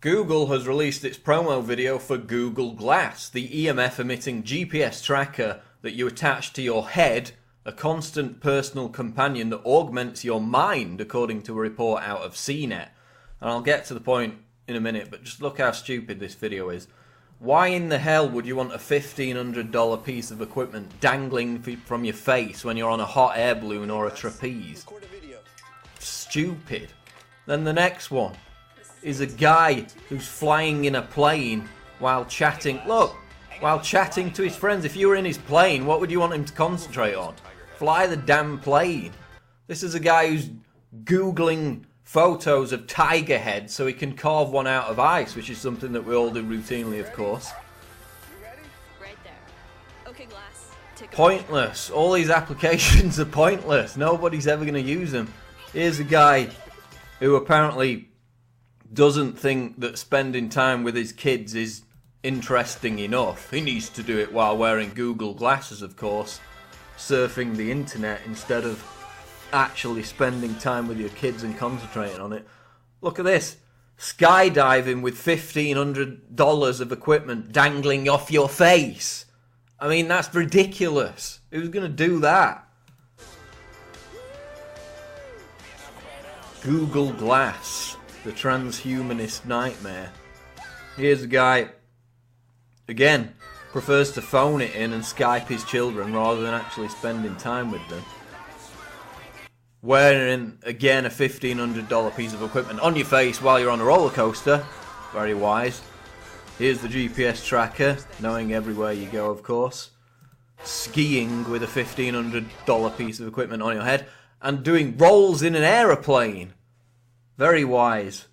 Google has released its promo video for Google Glass, the EMF-emitting GPS tracker that you attach to your head, a constant personal companion that augments your mind, according to a report out of CNET. And I'll get to the point in a minute, but just look how stupid this video is. Why in the hell would you want a $1,500 piece of equipment dangling from your face when you're on a hot air balloon or a trapeze? Stupid. Then the next one is a guy who's flying in a plane while chatting. Look, while chatting to his friends. If you were in his plane, what would you want him to concentrate on? Fly the damn plane. This is a guy who's Googling photos of tiger heads so he can carve one out of ice, which is something that we all do routinely, of course. Right there. Okay, Glass. Pointless. All these applications are pointless. Nobody's ever going to use them. Here's a guy who apparently doesn't think that spending time with his kids is interesting enough. He needs to do it while wearing Google glasses, of course, surfing the internet instead of actually spending time with your kids and concentrating on it. Look at this. Skydiving with $1,500 of equipment dangling off your face. I mean, that's ridiculous. Who's going to do that? Google Glass, the transhumanist nightmare. Here's a guy, again, prefers to phone it in and Skype his children rather than actually spending time with them. Wearing, again, a $1,500 piece of equipment on your face while you're on a roller coaster. Very wise. Here's the GPS tracker, knowing everywhere you go, of course. Skiing with a $1,500 piece of equipment on your head. And doing rolls in an aeroplane. Very wise.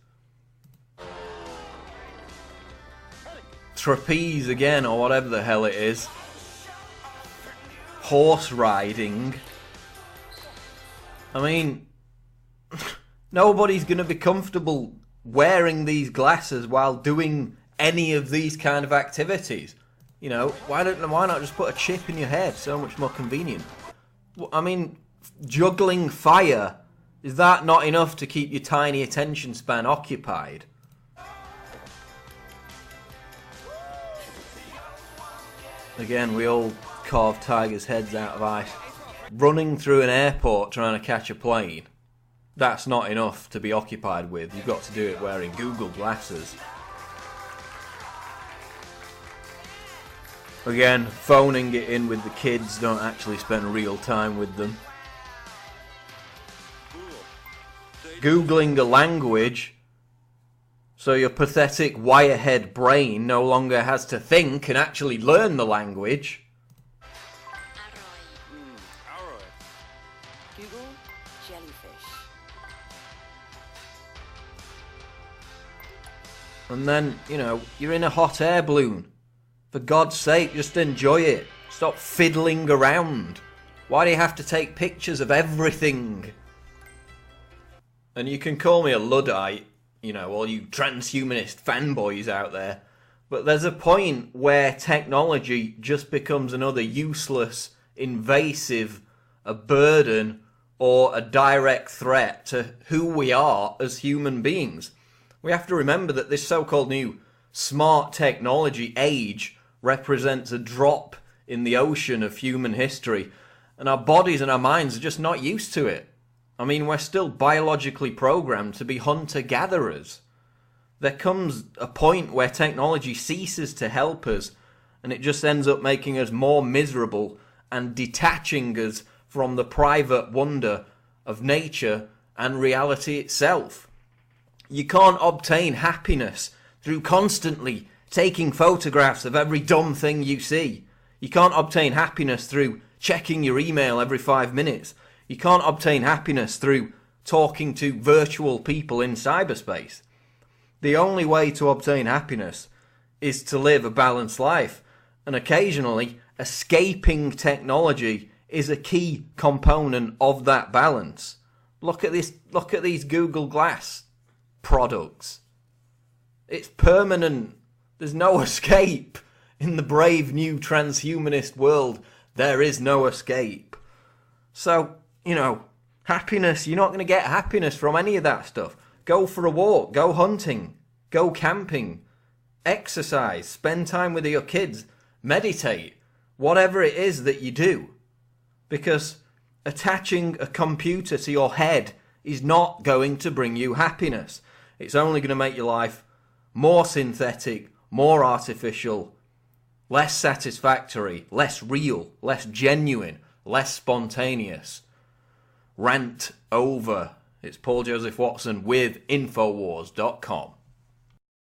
Trapeze again, or whatever the hell it is. Horse riding. I mean, nobody's going to be comfortable wearing these glasses while doing any of these kind of activities. You know, why not just put a chip in your head? So much more convenient. I mean, juggling fire, is that not enough to keep your tiny attention span occupied? Again, we all carve tigers' heads out of ice. Running through an airport trying to catch a plane, that's not enough to be occupied with. You've got to do it wearing Google glasses. Again, phoning it in with the kids, don't actually spend real time with them. Googling a language, so your pathetic wirehead brain no longer has to think and actually learn the language. Google jellyfish. And then, you know, you're in a hot air balloon. For God's sake, just enjoy it. Stop fiddling around. Why do you have to take pictures of everything? And you can call me a Luddite, you know, all you transhumanist fanboys out there. But there's a point where technology just becomes another useless, invasive, a burden, or a direct threat to who we are as human beings. We have to remember that this so-called new smart technology age represents a drop in the ocean of human history, and our bodies and our minds are just not used to it. I mean, we're still biologically programmed to be hunter-gatherers. There comes a point where technology ceases to help us, and it just ends up making us more miserable and detaching us from the private wonder of nature and reality itself. You can't obtain happiness through constantly taking photographs of every dumb thing you see. You can't obtain happiness through checking your email every 5 minutes. You can't obtain happiness through talking to virtual people in cyberspace. The only way to obtain happiness is to live a balanced life, and occasionally escaping technology is a key component of that balance. Look at this, look at these Google Glass products. It's permanent. There's no escape. In the brave new transhumanist world, there is no escape. So, you know, happiness, you're not going to get happiness from any of that stuff. Go for a walk, go hunting, Go camping. Exercise. Spend time with your kids. Meditate. Whatever it is that you do. Because attaching a computer to your head is not going to bring you happiness. It's only going to make your life more synthetic, more artificial, less satisfactory, less real, less genuine, less spontaneous. Rant over. It's Paul Joseph Watson with Infowars.com.